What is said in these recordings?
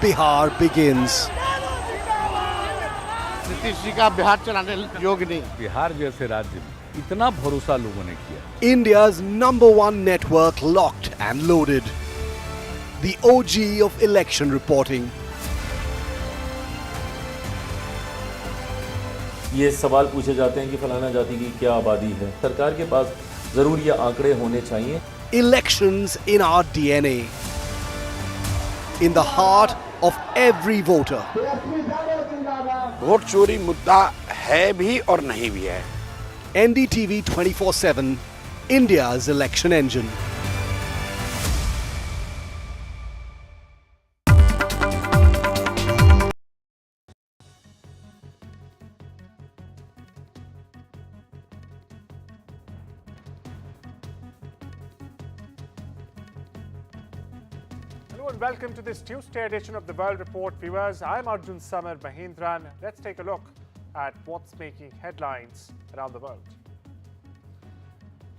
Bihar begins. Nitish ji का बिहार चलाने योग्य नहीं। बिहार जैसे राज्य में इतना भरोसा लोगों ने किया। India's #1 network locked and loaded. The OG of election reporting. ये सवाल पूछे जाते हैं कि फलाना जाति की क्या आबादी है। सरकार के पास जरूर ये आंकड़े होने चाहिए। Elections in our DNA. In the heart of every voter. Vote चोरी मुद्दा है भी और नहीं भी है। NDTV 24/7, India's election engine. Hello and welcome to this Tuesday edition of the World Report, viewers. I'm Arjun Samar Mahindran. Let's take a look at what's making headlines around the world.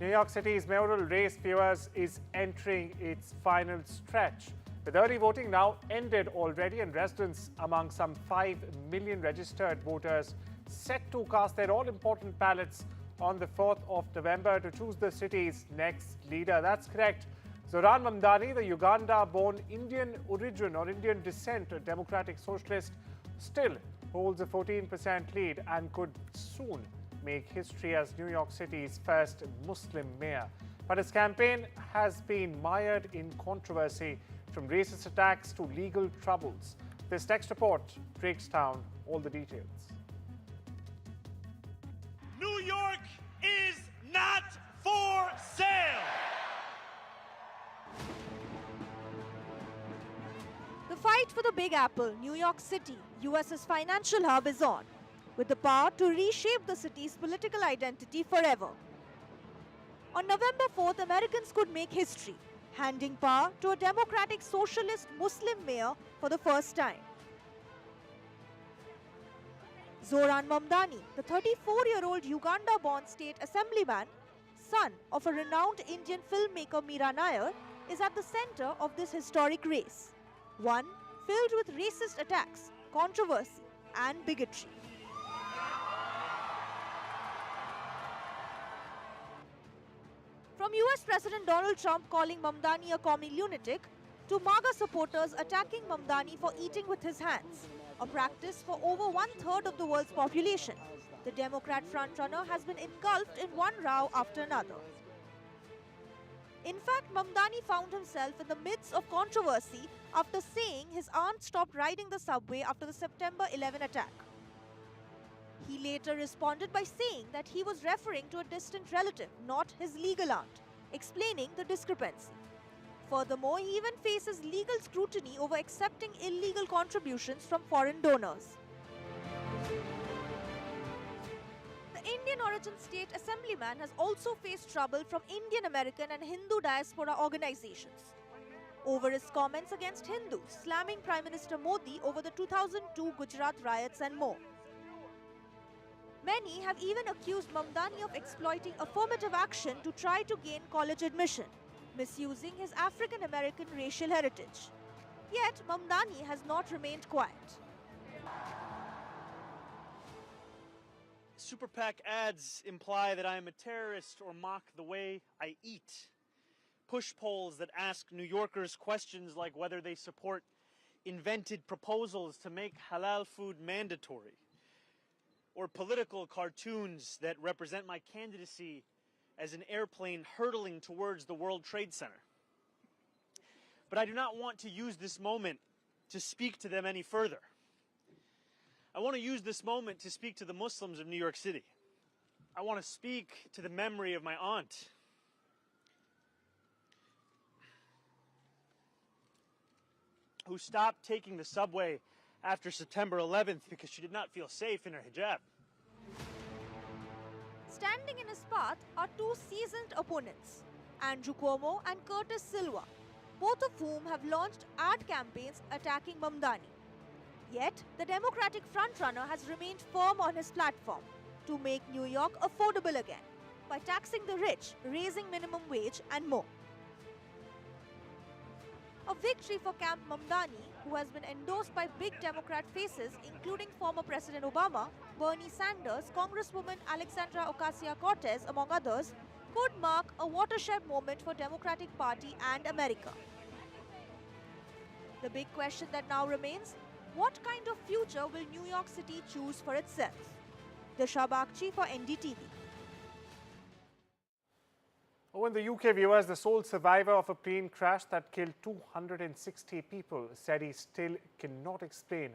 New York City's mayoral race, viewers, is entering its final stretch, with early voting now ended already and residents among some 5 million registered voters set to cast their all-important ballots on the 4th of November to choose the city's next leader. That's correct. Zohran Mamdani, the Uganda-born Indian origin or Indian descent Democratic Socialist, still holds a 14% lead and could soon make history as New York City's first Muslim mayor. But his campaign has been mired in controversy, from racist attacks to legal troubles. This next report breaks down all the details. New York is not for sale. The fight for the Big Apple, New York City, US's financial hub, is on, with the power to reshape the city's political identity forever. On November 4th, Americans could make history, handing power to a Democratic Socialist Muslim mayor for the first time. Zohran Mamdani, the 34-year-old Uganda-born state assemblyman, son of a renowned Indian filmmaker Meera Nair, is at the center of this historic race. One filled with racist attacks, controversy, and bigotry. From US President Donald Trump calling Mamdani a commie lunatic, to MAGA supporters attacking Mamdani for eating with his hands, a practice for over 1/3 of the world's population, the Democrat frontrunner has been engulfed in one row after another. In fact, Mamdani found himself in the midst of controversy after saying his aunt stopped riding the subway after the September 11 attack. He later responded by saying that he was referring to a distant relative, not his legal aunt, explaining the discrepancy. Furthermore, he even faces legal scrutiny over accepting illegal contributions from foreign donors. The Indian origin state assemblyman has also faced trouble from Indian American and Hindu diaspora organizations over his comments against Hindus, slamming Prime Minister Modi over the 2002 Gujarat riots and more. Many have even accused Mamdani of exploiting affirmative action to try to gain college admission, misusing his African American racial heritage. Yet, Mamdani has not remained quiet. Super PAC ads imply that I am a terrorist or mock the way I eat. Push polls that ask New Yorkers questions like whether they support invented proposals to make halal food mandatory, or political cartoons that represent my candidacy as an airplane hurtling towards the World Trade Center. But I do not want to use this moment to speak to them any further. I want to use this moment to speak to the Muslims of New York City. I want to speak to the memory of my aunt, who stopped taking the subway after September 11th because she did not feel safe in her hijab. Standing in his path are two seasoned opponents, Andrew Cuomo and Curtis Silva, both of whom have launched ad campaigns attacking Mamdani. Yet, the Democratic frontrunner has remained firm on his platform to make New York affordable again by taxing the rich, raising minimum wage, and more. A victory for Camp Mamdani, who has been endorsed by big Democrat faces including former President Obama, Bernie Sanders, Congresswoman Alexandra Ocasio-Cortez, among others, could mark a watershed moment for Democratic Party and America. The big question that now remains, what kind of future will New York City choose for itself? Disha Bagchi for NDTV. Oh, in the UK, viewers, the sole survivor of a plane crash that killed 260 people said he still cannot explain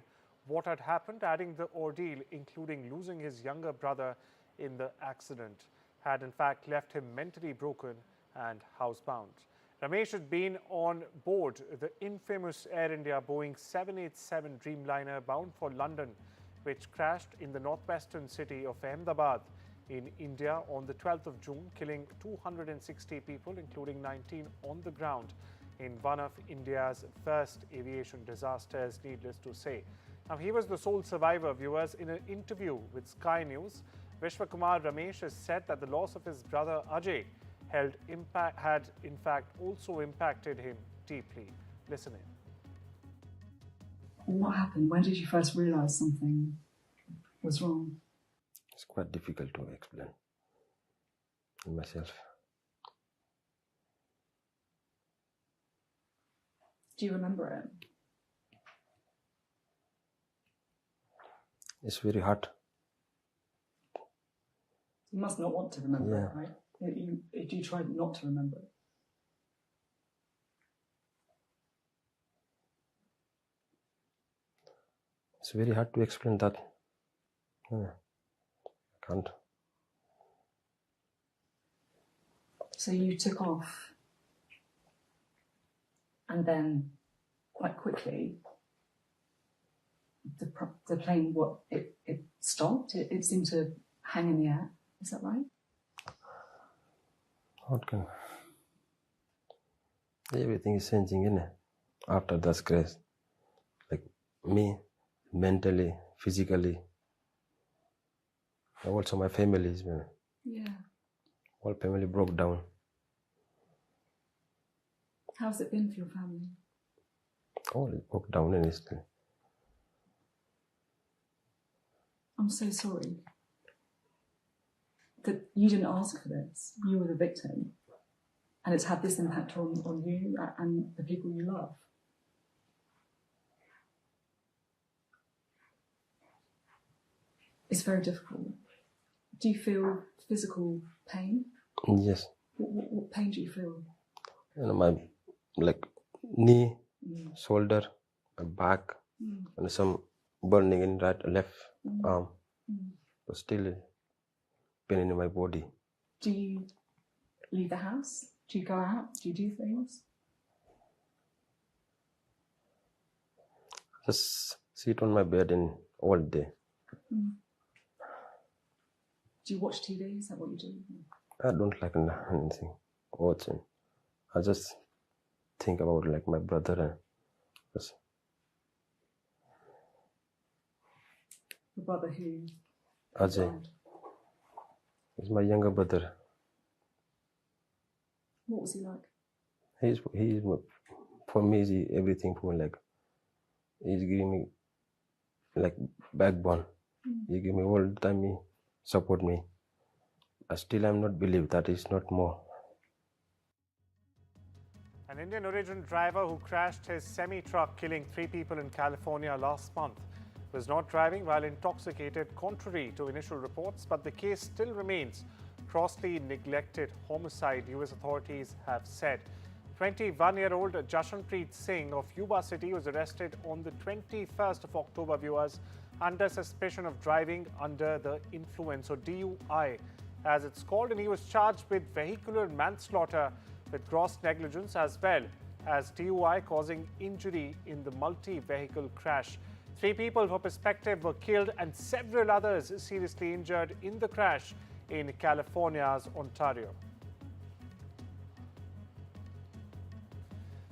what had happened, adding the ordeal, including losing his younger brother in the accident, had in fact left him mentally broken and housebound. Ramesh had been on board the infamous Air India Boeing 787 Dreamliner bound for London, which crashed in the northwestern city of Ahmedabad in India on the 12th of June, killing 260 people, including 19 on the ground, in one of India's first aviation disasters, needless to say. Now, he was the sole survivor, viewers. In an interview with Sky News, Vishwakumar Ramesh has said that the loss of his brother Ajay had in fact also impacted him deeply. Listen in. What happened? When did you first realise something was wrong? It's quite difficult to explain myself. Do you remember it? It's very hard. You must not want to remember it, right? If you try not to remember it. It's very hard to explain that. I can't. So you took off, and then quite quickly, the plane, it stopped? It seemed to hang in the air. Is that right? What can? Everything is changing, isn't it? After that crash. Like me, mentally, physically. Also my family is, all family broke down. How's it been for your family? All broke down and still. I'm so sorry that you didn't ask for this. You were the victim, and it's had this impact on you and the people you love. It's very difficult. Do you feel physical pain? Yes. What pain do you feel? My knee, shoulder, my back, and some burning in left arm. But still pain in my body. Do you leave the house? Do you go out? Do you do things? Just sit on my bed all day. Do you watch TV? Is that what you do? I don't like anything watching. I just think about my brother and just. Your brother who? Ajay. He's my younger brother. What was he like? He's for me. He's everything for me. He's giving me backbone. He give me all the time. He support me. I still am not believe that is not more. An Indian origin driver who crashed his semi-truck, killing 3 people in California last month, was not driving while intoxicated, contrary to initial reports, but the case still remains grossly neglected homicide, US authorities have said. 21-year-old Jashanpreet Singh of Yuba City was arrested on the 21st of October, viewers, under suspicion of driving under the influence, or DUI as it's called, and he was charged with vehicular manslaughter with gross negligence as well as DUI causing injury in the multi-vehicle crash. 3 people, for perspective, were killed and several others seriously injured in the crash in California's Ontario.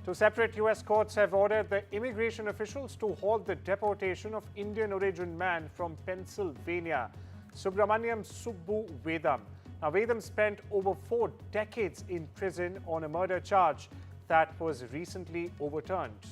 2 separate US courts have ordered the immigration officials to halt the deportation of Indian origin man from Pennsylvania, Subramaniam Subbu Vedam. Now, Vedam spent over 4 decades in prison on a murder charge that was recently overturned.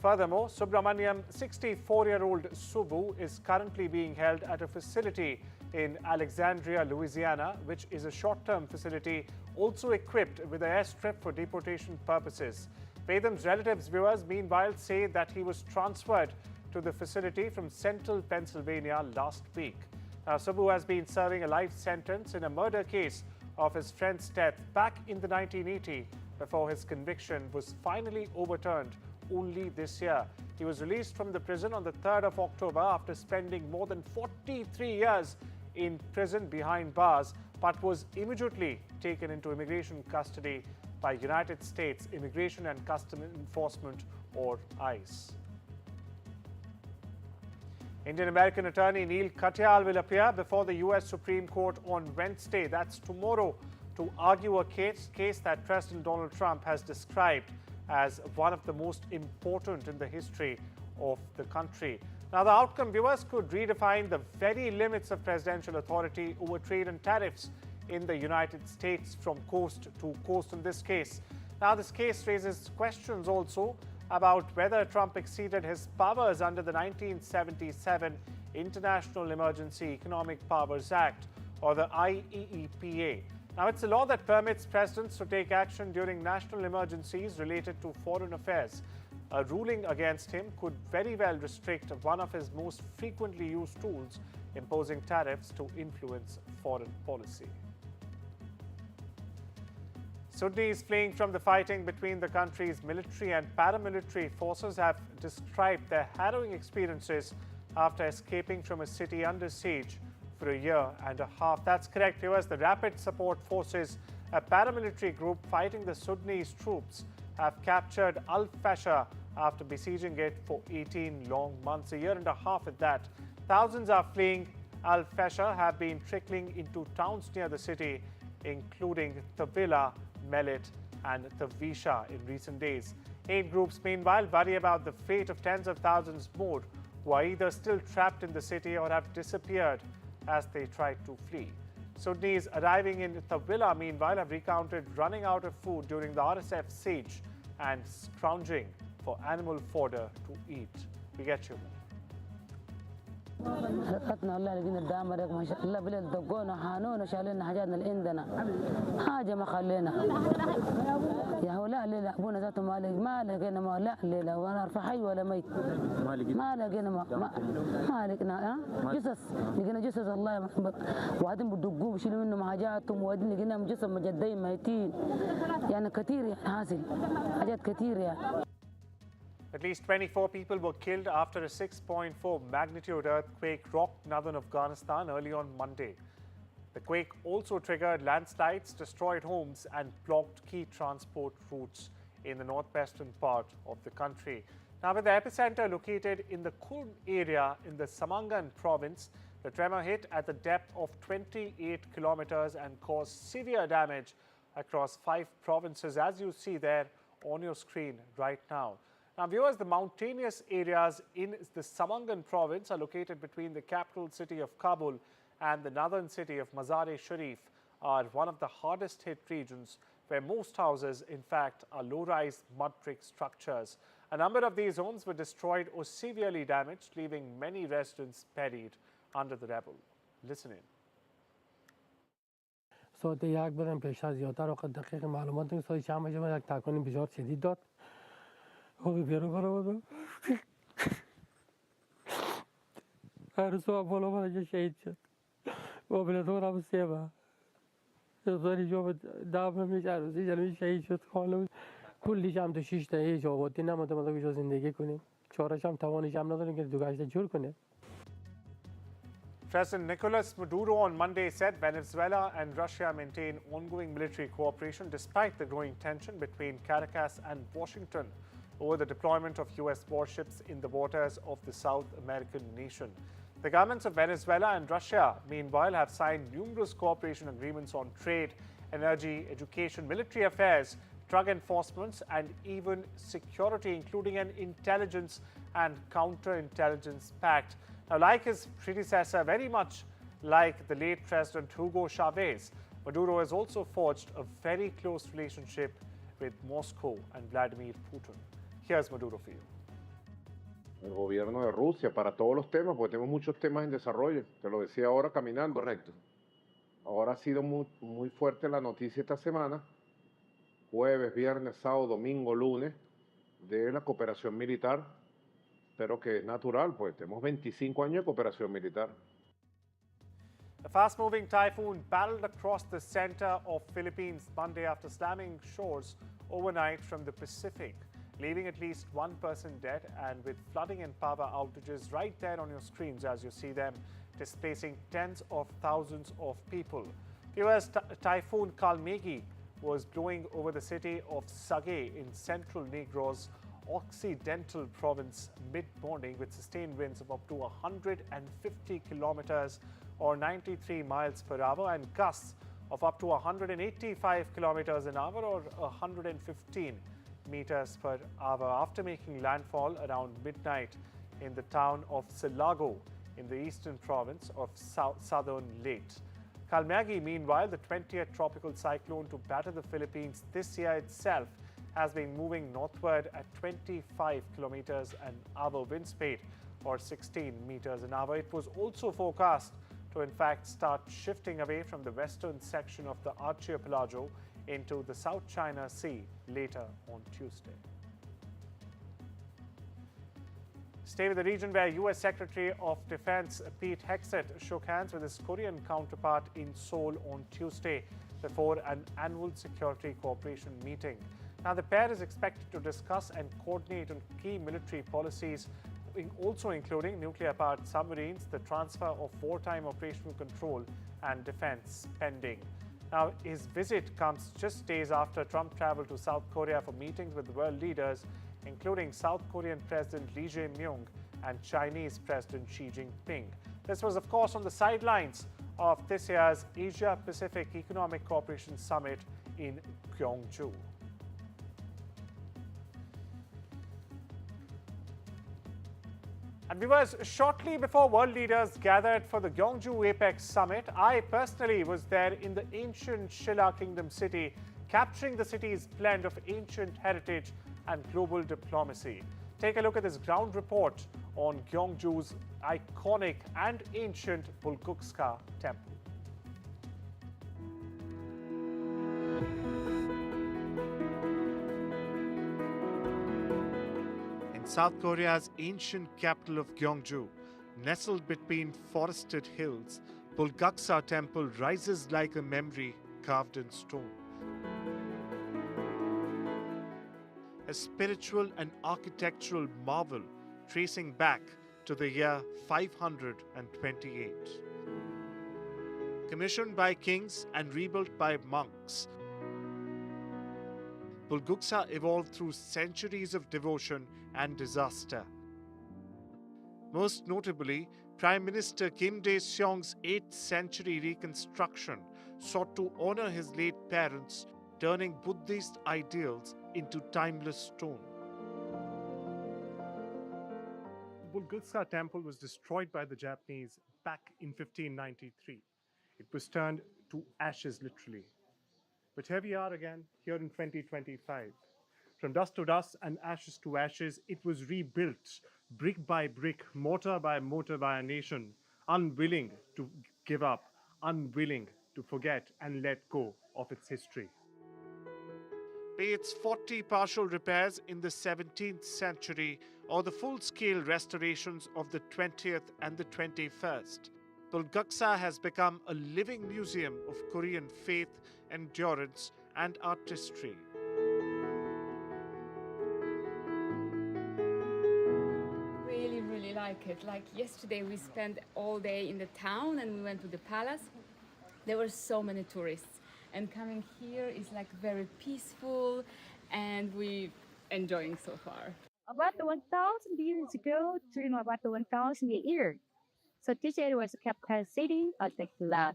Furthermore, Subramaniam, 64-year-old Subu, is currently being held at a facility in Alexandria, Louisiana, which is a short-term facility also equipped with an airstrip for deportation purposes. Vedam's relatives, viewers, meanwhile, say that he was transferred to the facility from central Pennsylvania last week. Now, Subu has been serving a life sentence in a murder case of his friend's death back in the 1980 before his conviction was finally overturned only this year. He was released from the prison on the 3rd of October after spending more than 43 years in prison behind bars, but was immediately taken into immigration custody by United States Immigration and Customs Enforcement, or ICE. Indian-American attorney Neil Katyal will appear before the US Supreme Court on Wednesday, that's tomorrow, to argue a case that President Donald Trump has described as one of the most important in the history of the country. Now, the outcome, viewers, could redefine the very limits of presidential authority over trade and tariffs in the United States from coast to coast in this case. Now, this case raises questions also about whether Trump exceeded his powers under the 1977 International Emergency Economic Powers Act, or the IEEPA. Now, it's a law that permits presidents to take action during national emergencies related to foreign affairs. A ruling against him could very well restrict one of his most frequently used tools, imposing tariffs to influence foreign policy. Sudanese fleeing from the fighting between the country's military and paramilitary forces have described their harrowing experiences after escaping from a city under siege for a year and a half. That's correct, viewers. The Rapid Support Forces, a paramilitary group fighting the Sudanese troops, have captured Al-Fasher after besieging it for 18 long months, a year and a half at that. Thousands are fleeing Al-Fasher, have been trickling into towns near the city, including Tavila, Melit and Tavisha in recent days. Aid groups, meanwhile, worry about the fate of tens of thousands more who are either still trapped in the city or have disappeared as they try to flee. Sudanese arriving in Tavila, meanwhile, have recounted running out of food during the RSF siege and scrounging for animal fodder to eat. We get you more. حقتنا الله لقينا الدامرك ما شاء الله بلاد دقونا حانونا شالنا حاجاتنا اللي عندنا حاجه ما خلينا يا هؤلاء اللي ابونا ذاته ما لقينا ما لا ليله وانا ارفع حي ولا ميت ما لقينا ما لقينا جثث لقينا جثث الله وبعدين بدقوا بيشيلوا منهم حاجاتهم وبعدين لقينا جثث مجدين ميتين يعني كثير يعني حاصل حاجات كثير يعني. At least 24 people were killed after a 6.4 magnitude earthquake rocked northern Afghanistan early on Monday. The quake also triggered landslides, destroyed homes and blocked key transport routes in the northwestern part of the country. Now, with the epicenter located in the Kurd area in the Samangan province, the tremor hit at the depth of 28 kilometers and caused severe damage across 5 provinces, as you see there on your screen right now. Now, viewers, the mountainous areas in the Samangan province are located between the capital city of Kabul and the northern city of Mazar-e-Sharif, are one of the hardest hit regions where most houses, in fact, are low-rise mud brick structures. A number of these homes were destroyed or severely damaged, leaving many residents buried under the rubble. Listen in. صوت یک برم پیش از زیادتر وقت دقیق معلومات نیست. صوت شام جمع یک تکانی بسیار شدید داد. خوبی بیرون برآمد. هر صبح بالا من شهید شد. و بلدور هم سیبا. زوری جو دام میشه روزی جلوی شهید شد. خالم کلی جام تو 6 تا هیچ آوردی نموده ما تو زندگی کنیم. چهارش هم توانش هم نداریم که دوگاشت جور کنیم. President Nicolas Maduro on Monday said Venezuela and Russia maintain ongoing military cooperation despite the growing tension between Caracas and Washington over the deployment of U.S. warships in the waters of the South American nation. The governments of Venezuela and Russia, meanwhile, have signed numerous cooperation agreements on trade, energy, education, military affairs, drug enforcement, and even security, including an intelligence and counterintelligence pact. Now, like his predecessor, very much like the late President Hugo Chavez, Maduro has also forged a very close relationship with Moscow and Vladimir Putin. Here's Maduro for you. el gobierno de Rusia para todos los temas, porque tenemos muchos temas en desarrollo. Te lo decía ahora caminando. Correcto. Ahora ha sido muy fuerte la noticia esta semana, jueves, viernes, sábado, domingo, lunes, de la cooperación militar, pero que es natural, pues tenemos 25 años de cooperación militar. A fast-moving typhoon battled across the center of Philippines Monday after slamming shores overnight from the Pacific, leaving at least one person dead and with flooding and power outages right there on your screens as you see them, displacing tens of thousands of people. US Typhoon Kalmegi was blowing over the city of Sagae in central Negros Occidental province mid-morning with sustained winds of up to 150 kilometers or 93 miles per hour and gusts of up to 185 kilometers an hour or 115 meters per hour after making landfall around midnight in the town of Silago in the eastern province of southern Leyte. Kalmagi, meanwhile, the 20th tropical cyclone to batter the Philippines this year itself, has been moving northward at 25 kilometers an hour wind speed or 16 meters an hour. It was also forecast to in fact start shifting away from the western section of the archipelago into the South China Sea later on Tuesday. Stay with the region where U.S. Secretary of Defense Pete Hegseth shook hands with his Korean counterpart in Seoul on Tuesday before an annual security cooperation meeting. Now, the pair is expected to discuss and coordinate on key military policies, also including nuclear-powered submarines, the transfer of wartime operational control and defense spending. Now, his visit comes just days after Trump traveled to South Korea for meetings with world leaders, including South Korean President Lee Jae-myung and Chinese President Xi Jinping. This was, of course, on the sidelines of this year's Asia-Pacific Economic Cooperation Summit in Gyeongju. And viewers, shortly before world leaders gathered for the Gyeongju Apex Summit, I personally was there in the ancient Shilla Kingdom city, capturing the city's blend of ancient heritage and global diplomacy. Take a look at this ground report on Gyeongju's iconic and ancient Bulguksa temple. South Korea's ancient capital of Gyeongju, nestled between forested hills, Bulguksa Temple rises like a memory carved in stone. A spiritual and architectural marvel tracing back to the year 528. Commissioned by kings and rebuilt by monks, Bulguksa evolved through centuries of devotion and disaster. Most notably, Prime Minister Kim Dae-seong's 8th century reconstruction sought to honor his late parents, turning Buddhist ideals into timeless stone. The Bulguksa temple was destroyed by the Japanese back in 1593. It was turned to ashes, literally. But here we are again, here in 2025. From dust to dust and ashes to ashes, it was rebuilt brick by brick, mortar by mortar by a nation, unwilling to give up, unwilling to forget and let go of its history. Be its 40 partial repairs in the 17th century or the full-scale restorations of the 20th and the 21st, Bulguksa has become a living museum of Korean faith, endurance, and artistry. Really like it. Like yesterday we spent all day in the town and we went to the palace. There were so many tourists and coming here is like very peaceful and we enjoying so far. About 1,000 years ago, during about 1,000 years. So this area was the capital city of the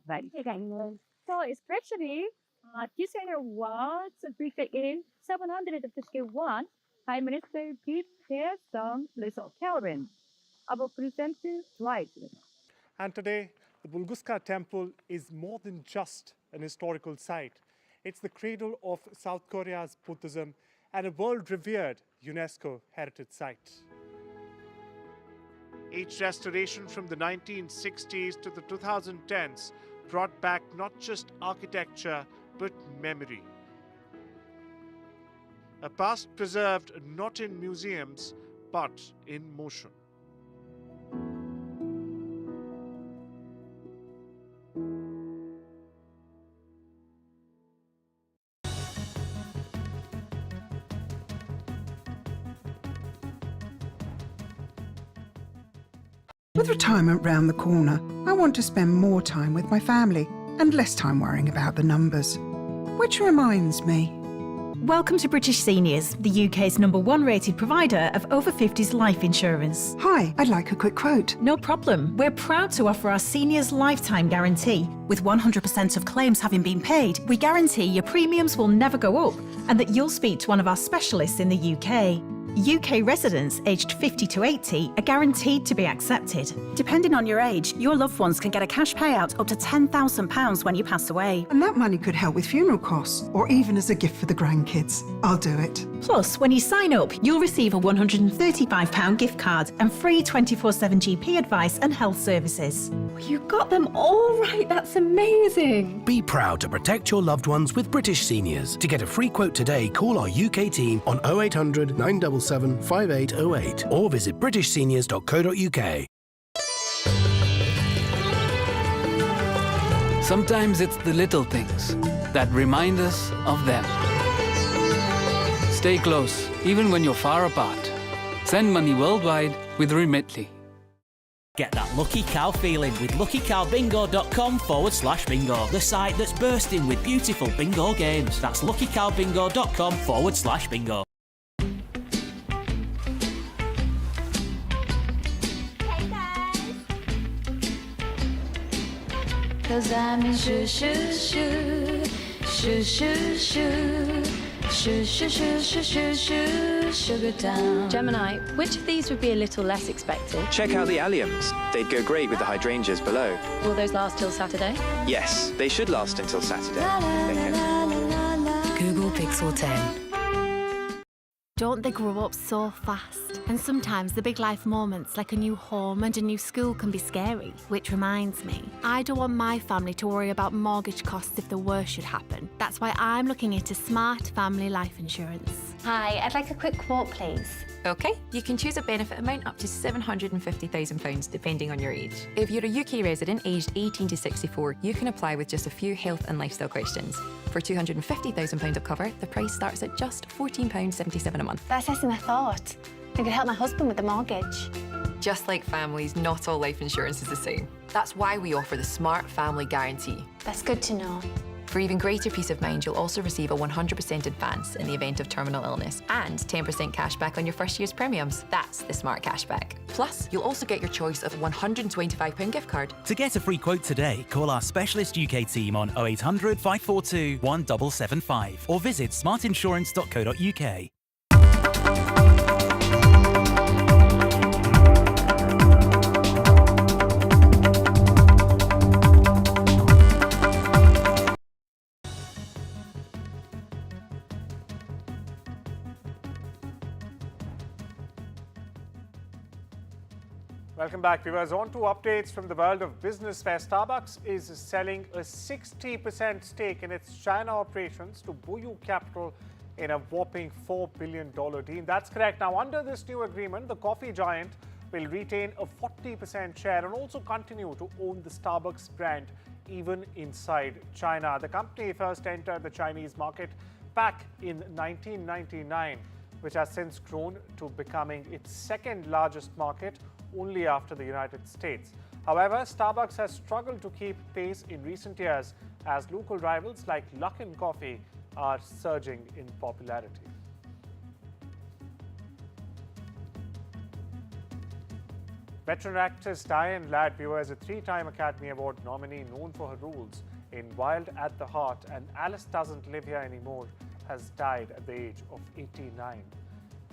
Vatican. So especially this area was built in 751 by Minister Pete Hegseth Little Calvin of presented right. And today, the Bulguksa temple is more than just an historical site. It's the cradle of South Korea's Buddhism and a world-revered UNESCO heritage site. Each restoration from the 1960s to the 2010s brought back not just architecture, but memory. A past preserved not in museums, but in motion. With retirement round the corner, I want to spend more time with my family and less time worrying about the numbers. Which reminds me. Welcome to British Seniors, the UK's #1 rated provider of over 50s life insurance. Hi, I'd like a quick quote. No problem. We're proud to offer our seniors lifetime guarantee. With 100% of claims having been paid, we guarantee your premiums will never go up and that you'll speak to one of our specialists in the UK. UK residents aged 50 to 80 are guaranteed to be accepted. Depending on your age, your loved ones can get a cash payout up to £10,000 when you pass away. And that money could help with funeral costs or even as a gift for the grandkids. I'll do it. Plus, when you sign up, you'll receive a £135 gift card and free 24/7 GP advice and health services. You got them all right. That's amazing. Be proud to protect your loved ones with British Seniors. To get a free quote today, call our UK team on 0800 977 5808 or visit britishseniors.co.uk. Sometimes it's the little things that remind us of them. Stay close, even when you're far apart. Send money worldwide with Remitly. Get that lucky cow feeling with luckycowbingo.com/bingo. The site that's bursting with beautiful bingo games. That's luckycowbingo.com/bingo. Cause I'm in shoo shoo shoo, shoo shoo shoo, shoo shoo shoo shoo shoo shoo, Sugar Town. Gemini, which of these would be a little less expected? Check out the alliums. They'd go great with the hydrangeas below. Will those last till Saturday? Yes, they should last until Saturday. Google Pixel 10. Don't they grow up so fast? And sometimes the big life moments like a new home and a new school can be scary. Which reminds me, I don't want my family to worry about mortgage costs if the worst should happen. That's why I'm looking into smart family life insurance. Hi, I'd like a quick quote, please. OK, you can choose a benefit amount up to £750,000 depending on your age. If you're a UK resident aged 18 to 64, you can apply with just a few health and lifestyle questions. For £250,000 of cover, the price starts at just £14.77 a month. That's less than I thought. I could help my husband with the mortgage. Just like families, not all life insurance is the same. That's why we offer the Smart Family Guarantee. That's good to know. For even greater peace of mind, you'll also receive a 100% advance in the event of terminal illness and 10% cash back on your first year's premiums. That's the Smart Cashback. Plus, you'll also get your choice of a £125 gift card. To get a free quote today, call our specialist UK team on 0800 542 1775 or visit smartinsurance.co.uk. Welcome back, viewers. On to updates from the world of business, where Starbucks is selling a 60% stake in its China operations to Boyu Capital in a whopping $4 billion deal. That's correct. Now, under this new agreement, the coffee giant will retain a 40% share and also continue to own the Starbucks brand even inside China. The company first entered the Chinese market back in 1999, which has since grown to becoming its second largest market, only after the United States. However, Starbucks has struggled to keep pace in recent years as local rivals like Luckin Coffee are surging in popularity. Veteran actress Diane Ladd, viewers, a three-time Academy Award nominee known for her roles in Wild at the Heart and Alice Doesn't Live Here Anymore, has died at the age of 89.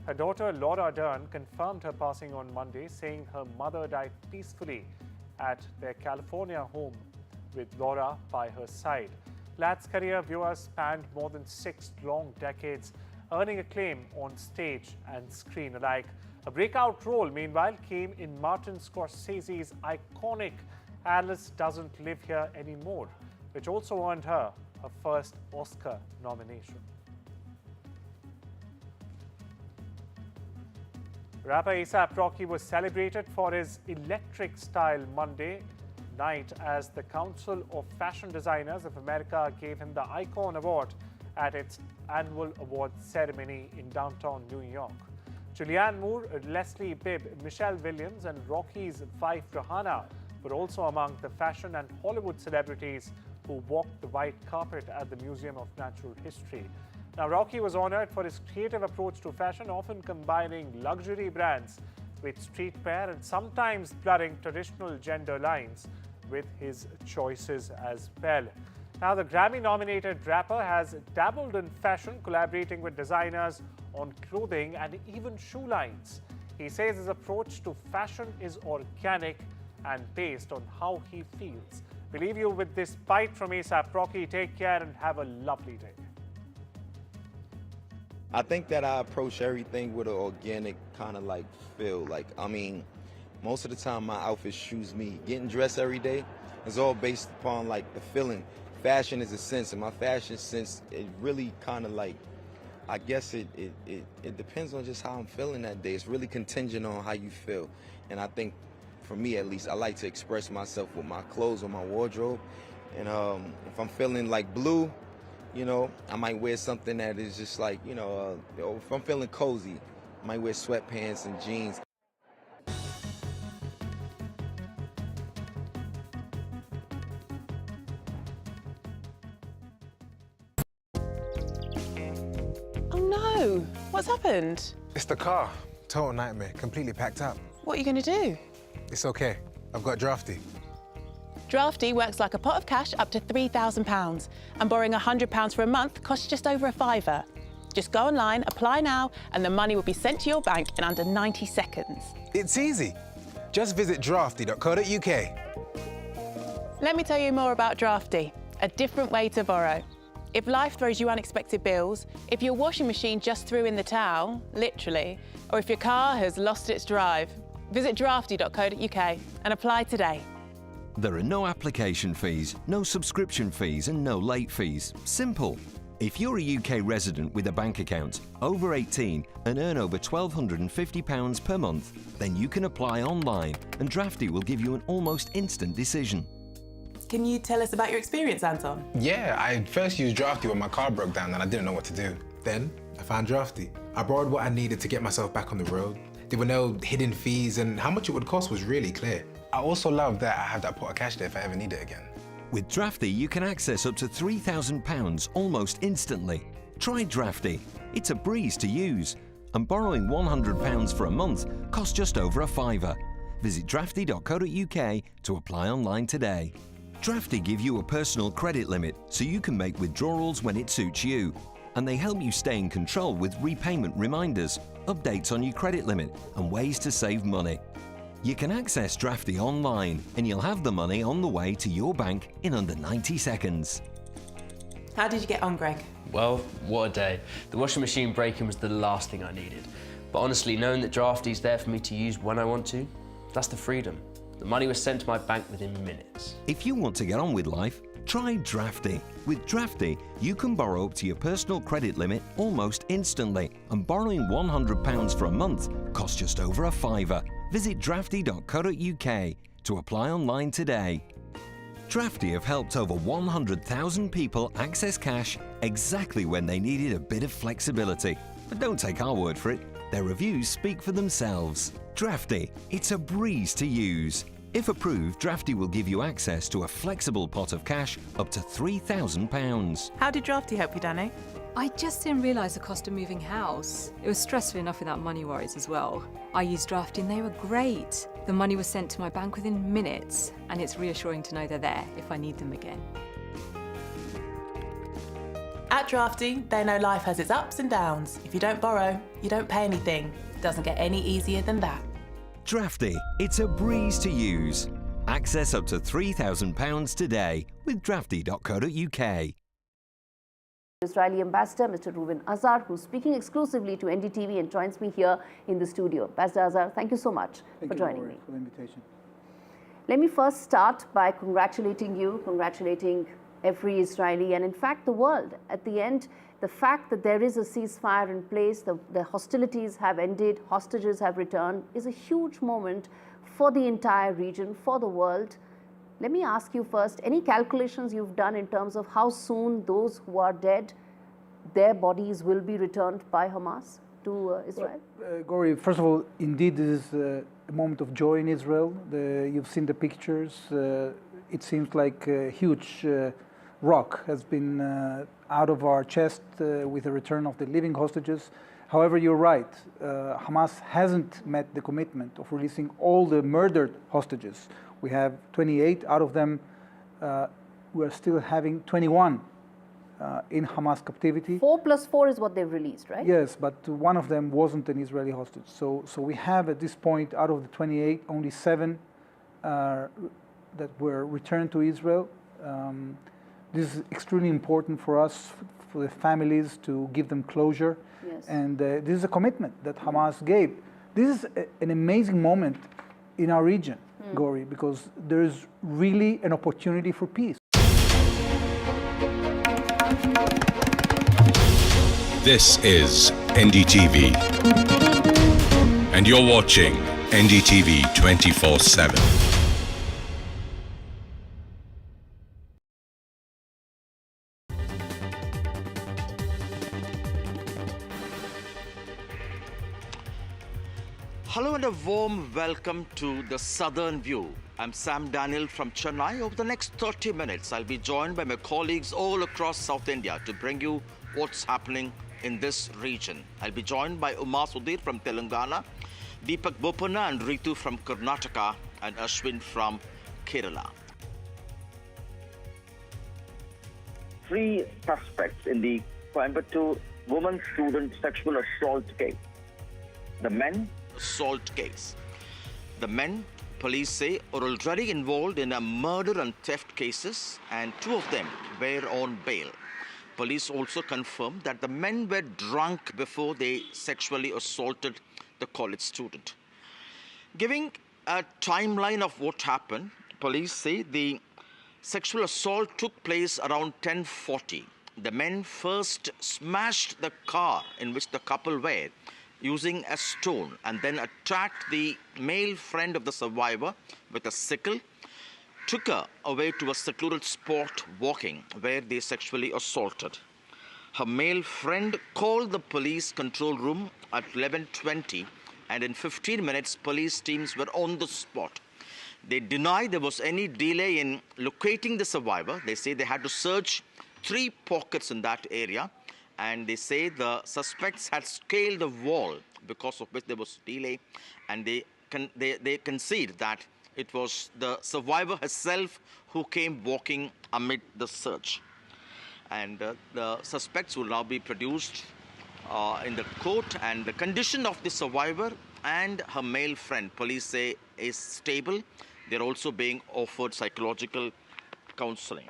Her daughter Laura Dern confirmed her passing on Monday, saying her mother died peacefully at their California home with Laura by her side. Ladd's career, viewers, spanned more than 6 long decades, earning acclaim on stage and screen alike. A breakout role, meanwhile, came in Martin Scorsese's iconic Alice Doesn't Live Here Anymore, which also earned her first Oscar nomination. Rapper A$AP Rocky was celebrated for his electric style Monday night as the Council of Fashion Designers of America gave him the Icon Award at its annual awards ceremony in downtown New York. Julianne Moore, Leslie Bibb, Michelle Williams and Rocky's wife Rihanna were also among the fashion and Hollywood celebrities who walked the white carpet at the Museum of Natural History. Now, Rocky was honored for his creative approach to fashion, often combining luxury brands with streetwear and sometimes blurring traditional gender lines with his choices as well. Now, the Grammy-nominated rapper has dabbled in fashion, collaborating with designers on clothing and even shoe lines. He says his approach to fashion is organic and based on how he feels. We leave you with this bite from A$AP Rocky. Take care and have a lovely day. I think that I approach everything with an organic kind of like feel. Like, I mean, most of the time my outfits choose me. Getting dressed every day is all based upon like the feeling. Fashion is a sense, and my fashion sense, it really kind of like, I guess it depends on just how I'm feeling that day. It's really contingent on how you feel. And I think, for me at least, I like to express myself with my clothes or my wardrobe. And if I'm feeling like blue, you know, I might wear something that is just like, you know, if I'm feeling cozy, I might wear sweatpants and jeans. Oh no, what's happened? It's the car. Total nightmare, completely packed up. What are you going to do? It's okay, I've got Drafty. Drafty works like a pot of cash up to £3,000, and borrowing £100 for a month costs just over a fiver. Just go online, apply now, and the money will be sent to your bank in under 90 seconds. It's easy. Just visit drafty.co.uk. Let me tell you more about Drafty, a different way to borrow. If life throws you unexpected bills, if your washing machine just threw in the towel, literally, or if your car has lost its drive, visit drafty.co.uk and apply today. There are no application fees, no subscription fees and no late fees. Simple. If you're a UK resident with a bank account, over 18 and earn over £1,250 per month, then you can apply online and Drafty will give you an almost instant decision. Can you tell us about your experience, Anton? Yeah, I first used Drafty when my car broke down and I didn't know what to do. Then I found Drafty. I borrowed what I needed to get myself back on the road. There were no hidden fees and how much it would cost was really clear. I also love that I have that pot of cash there if I ever need it again. With Drafty, you can access up to £3,000 almost instantly. Try Drafty. It's a breeze to use. And borrowing £100 for a month costs just over a fiver. Visit drafty.co.uk to apply online today. Drafty give you a personal credit limit so you can make withdrawals when it suits you. And they help you stay in control with repayment reminders, updates on your credit limit and ways to save money. You can access Drafty online and you'll have the money on the way to your bank in under 90 seconds. How did you get on, Greg? Well, what a day. The washing machine breaking was the last thing I needed. But honestly, knowing that Drafty's there for me to use when I want to, that's the freedom. The money was sent to my bank within minutes. If you want to get on with life, try Drafty. With Drafty, you can borrow up to your personal credit limit almost instantly, and borrowing £100 for a month costs just over a fiver. Visit drafty.co.uk to apply online today. Drafty have helped over 100,000 people access cash exactly when they needed a bit of flexibility. But don't take our word for it, their reviews speak for themselves. Drafty, it's a breeze to use. If approved, Drafty will give you access to a flexible pot of cash up to £3,000. How did Drafty help you, Danny? I just didn't realise the cost of moving house. It was stressful enough without money worries as well. I used Drafty and they were great. The money was sent to my bank within minutes, and it's reassuring to know they're there if I need them again. At Drafty, they know life has its ups and downs. If you don't borrow, you don't pay anything. Doesn't get any easier than that. Drafty, it's a breeze to use. Access up to £3,000 today with drafty.co.uk. Israeli ambassador, Mr. Reuven Azar, who's speaking exclusively to NDTV and joins me here in the studio. Ambassador Azar, thank you so much for joining me. For the invitation. Let me first start by congratulating you, congratulating every Israeli and in fact the world. At the end, the fact that there is a ceasefire in place, the hostilities have ended, hostages have returned, is a huge moment for the entire region, for the world. Let me ask you first, any calculations you've done in terms of how soon those who are dead, their bodies will be returned by Hamas to Israel? Well, Gori, first of all, indeed this is a moment of joy in Israel. You've seen the pictures. It seems like a huge rock has been out of our chest with the return of the living hostages. However, you're right, Hamas hasn't met the commitment of releasing all the murdered hostages. We have 28, out of them we are still having 21 in Hamas captivity. 4 plus 4 is what they've released, right? Yes, but one of them wasn't an Israeli hostage. So we have at this point, out of the 28, only 7 that were returned to Israel. This is extremely important for us, for the families, to give them closure. Yes. And this is a commitment that Hamas gave. This is an amazing moment in our region, Gori, because there's really an opportunity for peace. This is NDTV, and you're watching NDTV 24/7. Hello and a warm welcome to the Southern View. I'm Sam Daniel from Chennai. Over the next 30 minutes, I'll be joined by my colleagues all across South India to bring you what's happening in this region. I'll be joined by Uma Sudhir from Telangana, Deepak Bopanna and Ritu from Karnataka, and Ashwin from Kerala. 3 suspects in the Coimbatore woman student sexual assault case. The men assault case. The men, police say, are already involved in a murder and theft cases, and 2 of them were on bail. Police also confirmed that the men were drunk before they sexually assaulted the college student. Giving a timeline of what happened, police say the sexual assault took place around 10:40. The men first smashed the car in which the couple were using a stone and then attacked the male friend of the survivor with a sickle, took her away to a secluded spot walking where they sexually assaulted. Her male friend called the police control room at 11:20 and in 15 minutes police teams were on the spot. They deny there was any delay in locating the survivor. They say they had to search 3 pockets in that area, and they say the suspects had scaled the wall because of which there was delay, and they concede that it was the survivor herself who came walking amid the search. And the suspects will now be produced in the court, and the condition of the survivor and her male friend, police say, is stable. They're also being offered psychological counseling.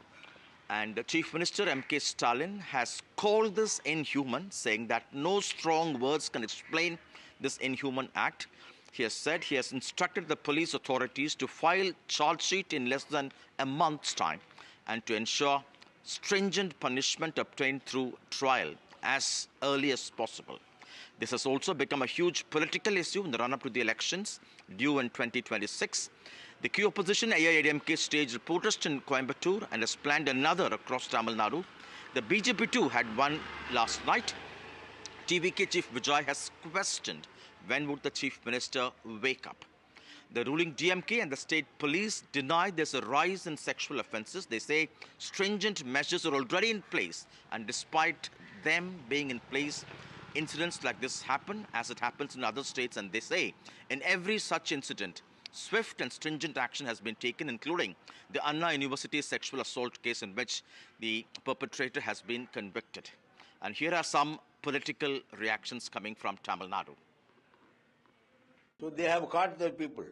And the Chief Minister M.K. Stalin has called this inhuman, saying that no strong words can explain this inhuman act. He has said he has instructed the police authorities to file charge sheet in less than a month's time and to ensure stringent punishment obtained through trial as early as possible. This has also become a huge political issue in the run-up to the elections due in 2026. The key opposition AIADMK staged a protest in Coimbatore and has planned another across Tamil Nadu. The BJP too had one last night. TVK Chief Vijay has questioned when would the Chief Minister wake up. The ruling DMK and the state police deny there's a rise in sexual offences. They say stringent measures are already in place, and despite them being in place, incidents like this happen as it happens in other states, and they say in every such incident, swift and stringent action has been taken, including the Anna University sexual assault case in which the perpetrator has been convicted. And here are some political reactions coming from Tamil Nadu. So they have caught the people.